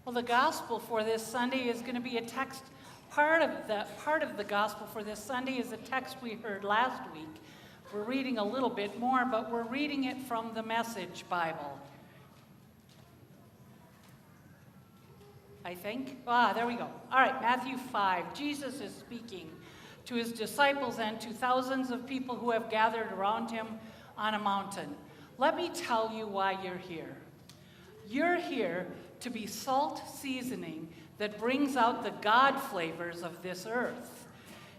Well, the gospel for this Sunday is going to be a text. Part of the gospel for this Sunday is a text we heard last week. We're reading a little bit more, but we're reading it from the Message Bible. I think. There we go. All right, Matthew 5. Jesus is speaking to his disciples and to thousands of people who have gathered around him on a mountain. Let me tell you why you're here. You're here to be salt seasoning that brings out the God flavors of this earth.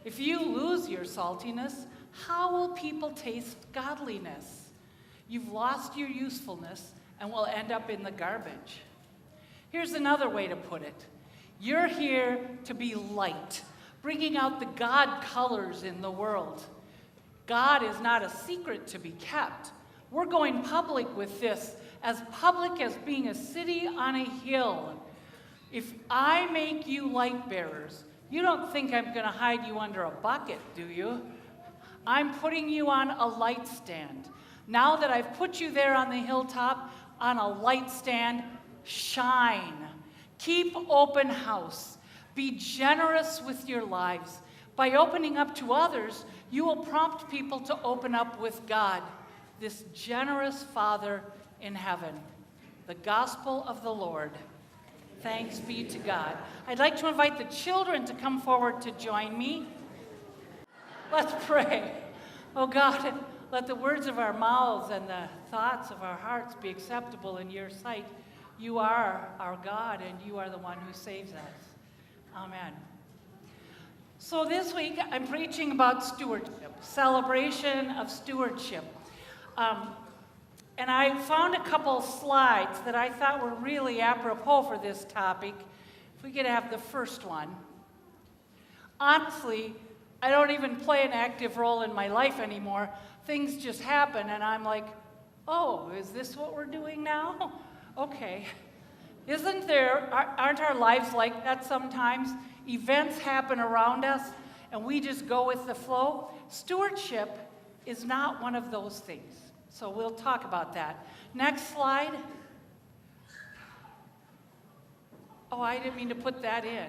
If you lose your saltiness, how will people taste godliness? You've lost your usefulness and will end up in the garbage. Here's another way to put it. You're here to be light, bringing out the God colors in the world. God is not a secret to be kept. We're going public with this, as public as being a city on a hill. If I make you light bearers, you don't think I'm going to hide you under a bucket, do you? I'm putting you on a light stand. Now that I've put you there on the hilltop, on a light stand, shine. Keep open house. Be generous with your lives. By opening up to others, you will prompt people to open up with God, this generous Father in heaven. The gospel of the Lord. Thanks be to God. I'd like to invite the children to come forward to join me. Let's pray. Oh God, let the words of our mouths and the thoughts of our hearts be acceptable in your sight. You are our God, and you are the one who saves us. Amen. So this week, I'm preaching about stewardship, celebration of stewardship. And I found a couple slides that I thought were really apropos for this topic. If we could have the first one. Honestly, I don't even play an active role in my life anymore. Things just happen, and I'm like, oh, is this what we're doing now? Okay. Aren't our lives like that sometimes? Events happen around us, and we just go with the flow. Stewardship is not one of those things. So we'll talk about that. Next slide. Oh, I didn't mean to put that in.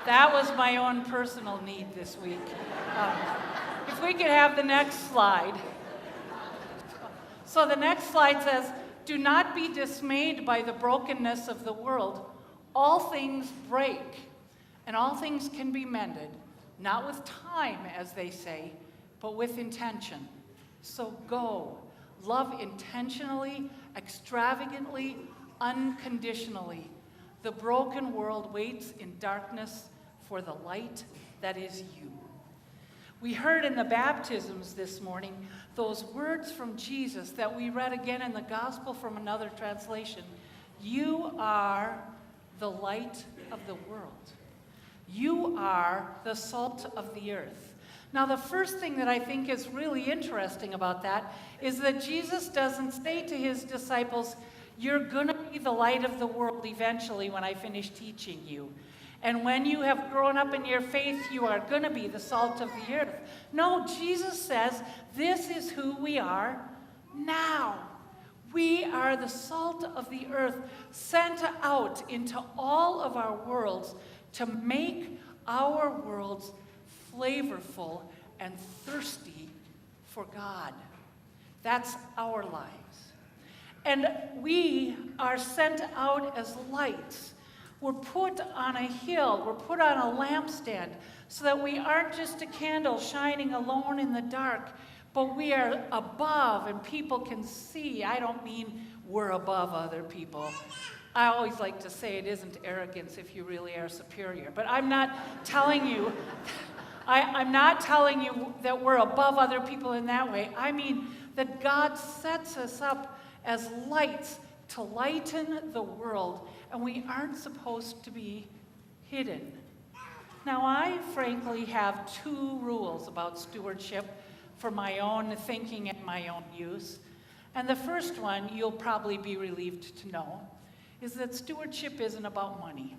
That was my own personal need this week. If we could have the next slide. So the next slide says, do not be dismayed by the brokenness of the world. All things break, and all things can be mended, not with time, as they say, but with intention. So go, love intentionally, extravagantly, unconditionally. The broken world waits in darkness for the light that is you. We heard in the baptisms this morning those words from Jesus that we read again in the gospel from another translation. You are the light of the world. You are the salt of the earth. Now, the first thing that I think is really interesting about that is that Jesus doesn't say to his disciples, you're going to be the light of the world eventually when I finish teaching you. And when you have grown up in your faith, you are going to be the salt of the earth. No, Jesus says, this is who we are now. We are the salt of the earth, sent out into all of our worlds to make our worlds flavorful and thirsty for God. That's our lives. And we are sent out as lights. We're put on a hill, we're put on a lampstand, so that we aren't just a candle shining alone in the dark, but we are above and people can see. I don't mean we're above other people. I always like to say it isn't arrogance if you really are superior. But I'm not telling you, I'm not telling you that we're above other people in that way. I mean that God sets us up as lights to lighten the world, and we aren't supposed to be hidden. Now, I frankly have two rules about stewardship for my own thinking and my own use. And the first one, you'll probably be relieved to know, is that stewardship isn't about money.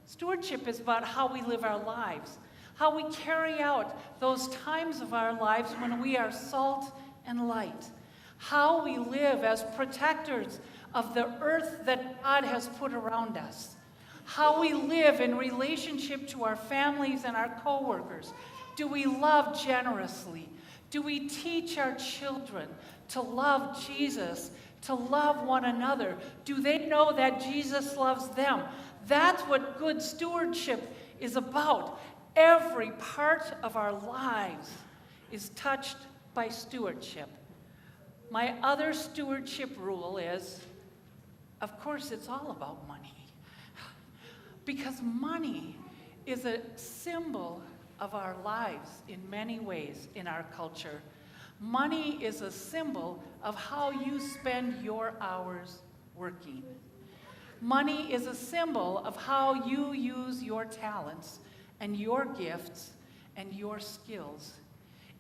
Stewardship is about how we live our lives, how we carry out those times of our lives when we are salt and light, how we live as protectors of the earth that God has put around us, how we live in relationship to our families and our coworkers. Do we love generously? Do we teach our children to love Jesus, to love one another? Do they know that Jesus loves them? That's what good stewardship is about. Every part of our lives is touched by stewardship. My other stewardship rule is, of course, it's all about money. Because money is a symbol of our lives in many ways in our culture. Money is a symbol of how you spend your hours working. Money is a symbol of how you use your talents and your gifts and your skills.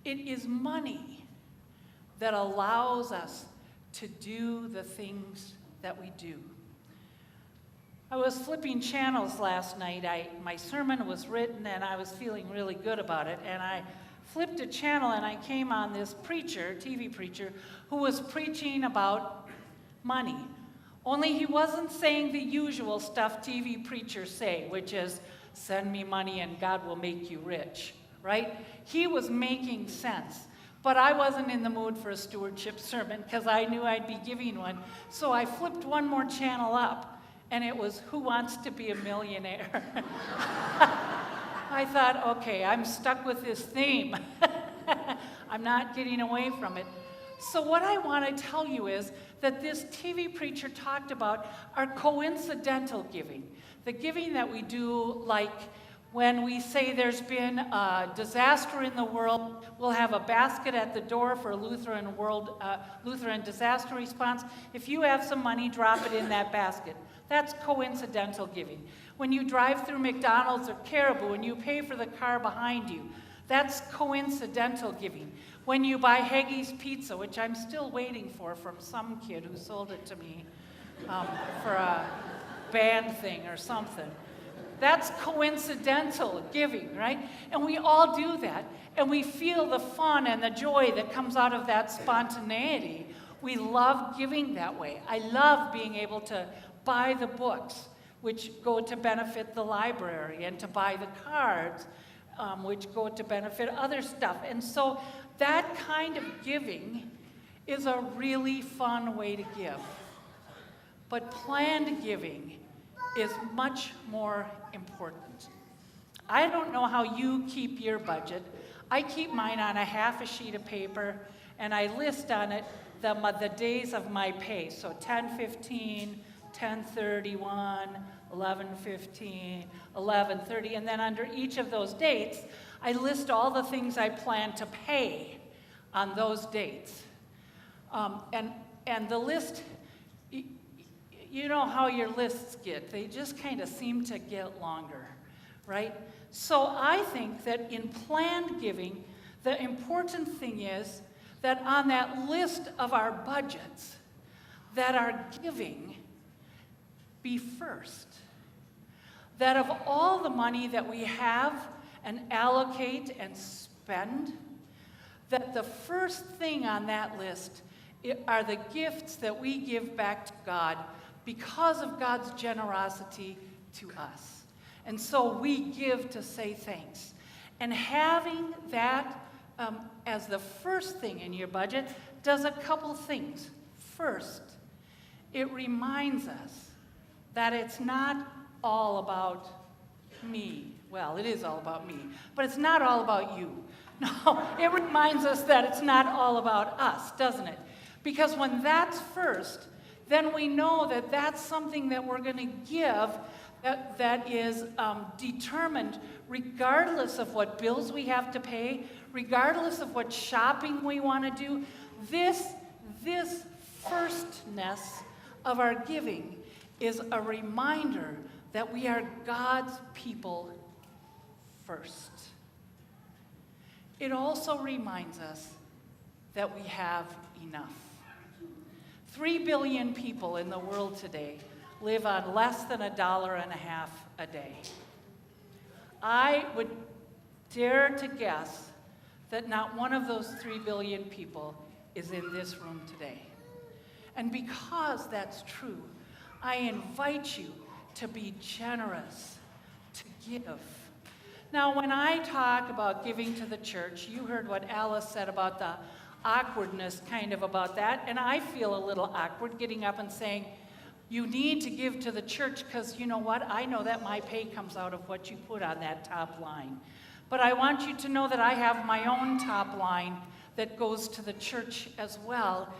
It is money that allows us to do the things that we do. I was flipping channels last night. My sermon was written and I was feeling really good about it. And I flipped a channel and I came on this preacher, TV preacher, who was preaching about money. Only he wasn't saying the usual stuff TV preachers say, which is, send me money and God will make you rich, right? He was making sense. But I wasn't in the mood for a stewardship sermon because I knew I'd be giving one. So I flipped one more channel up. And it was, Who Wants to Be a Millionaire? I thought, okay, I'm stuck with this theme. I'm not getting away from it. So what I want to tell you is that this TV preacher talked about our coincidental giving. The giving that we do, like when we say there's been a disaster in the world, we'll have a basket at the door for Lutheran disaster response. If you have some money, drop it in that basket. That's coincidental giving. When you drive through McDonald's or Caribou and you pay for the car behind you, that's coincidental giving. When you buy Haggie's Pizza, which I'm still waiting for from some kid who sold it to me for a band thing or something, that's coincidental giving, right? And we all do that. And we feel the fun and the joy that comes out of that spontaneity. We love giving that way. I love being able to buy the books, which go to benefit the library, and to buy the cards, which go to benefit other stuff. And so that kind of giving is a really fun way to give. But planned giving is much more important. I don't know how you keep your budget. I keep mine on a half a sheet of paper, and I list on it the days of my pay. So 10/15, 10/31, 11/15, 11/30, and then under each of those dates, I list all the things I plan to pay on those dates. And the list, you know how your lists get. They just kind of seem to get longer, right? So I think that in planned giving, the important thing is that on that list of our budgets, that our giving be first. That of all the money that we have and allocate and spend, that the first thing on that list are the gifts that we give back to God because of God's generosity to us. And so we give to say thanks. And having that as the first thing in your budget does a couple things. First, it reminds us that it's not all about me. Well, it is all about me, but it's not all about you. No, it reminds us that it's not all about us, doesn't it? Because when that's first, then we know that that's something that we're going to give that is determined regardless of what bills we have to pay, regardless of what shopping we want to do. This firstness of our giving is a reminder that we are God's people first. It also reminds us that we have enough. 3 billion people in the world today live on less than $1.50 a day. I would dare to guess that not one of those 3 billion people is in this room today. And because that's true, I invite you to be generous, to give. Now, when I talk about giving to the church, you heard what Alice said about the awkwardness kind of about that, and I feel a little awkward getting up and saying, you need to give to the church because you know what? I know that my pay comes out of what you put on that top line. But I want you to know that I have my own top line that goes to the church as well.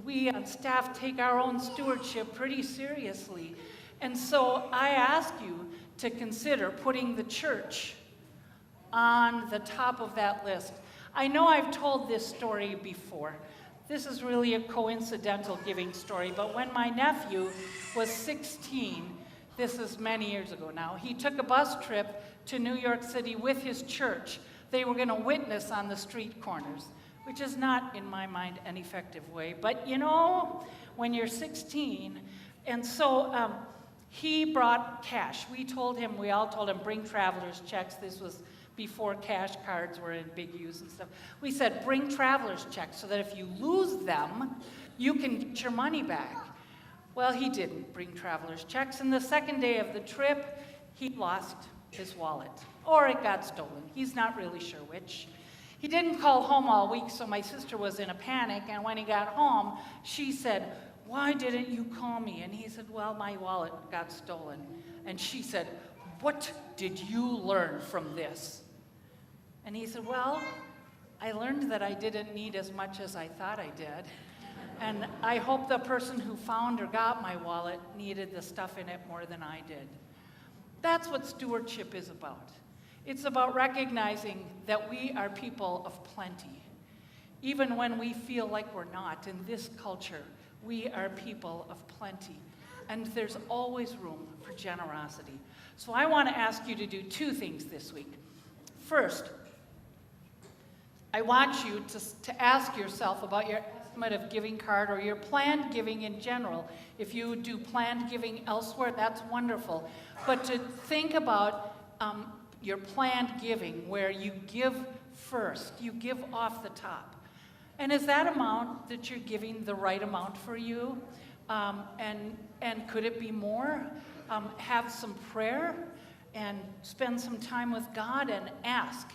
We on staff take our own stewardship pretty seriously. And so I ask you to consider putting the church on the top of that list. I know I've told this story before. This is really a coincidental giving story, but when my nephew was 16, this is many years ago now, he took a bus trip to New York City with his church. They were going to witness on the street corners, which is not, in my mind, an effective way. But you know, when you're 16, and so he brought cash. We all told him, bring traveler's checks. This was before cash cards were in big use and stuff. We said, bring traveler's checks so that if you lose them, you can get your money back. Well, he didn't bring traveler's checks, and the second day of the trip, he lost his wallet, or it got stolen. He's not really sure which. He didn't call home all week, so my sister was in a panic, and when he got home, she said, why didn't you call me? And he said, well, my wallet got stolen. And she said, what did you learn from this? And he said, well, I learned that I didn't need as much as I thought I did. And I hope the person who found or got my wallet needed the stuff in it more than I did. That's what stewardship is about. It's about recognizing that we are people of plenty. Even when we feel like we're not, in this culture, we are people of plenty. And there's always room for generosity. So I want to ask you to do two things this week. First, I want you to ask yourself about your estimate of giving card or your planned giving in general. If you do planned giving elsewhere, that's wonderful. But to think about your planned giving, where you give first, you give off the top. And is that amount that you're giving the right amount for you? And could it be more? Have some prayer and spend some time with God and ask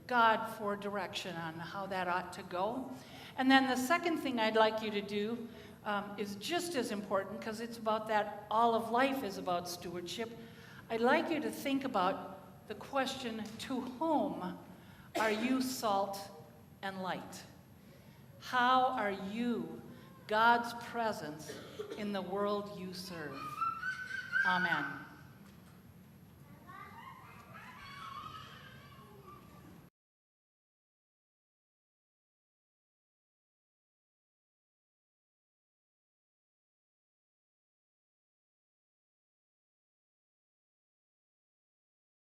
God for direction on how that ought to go. And then the second thing I'd like you to do is just as important, because it's about that, all of life is about stewardship. I'd like you to think about the question, to whom are you salt and light? How are you God's presence in the world you serve? Amen.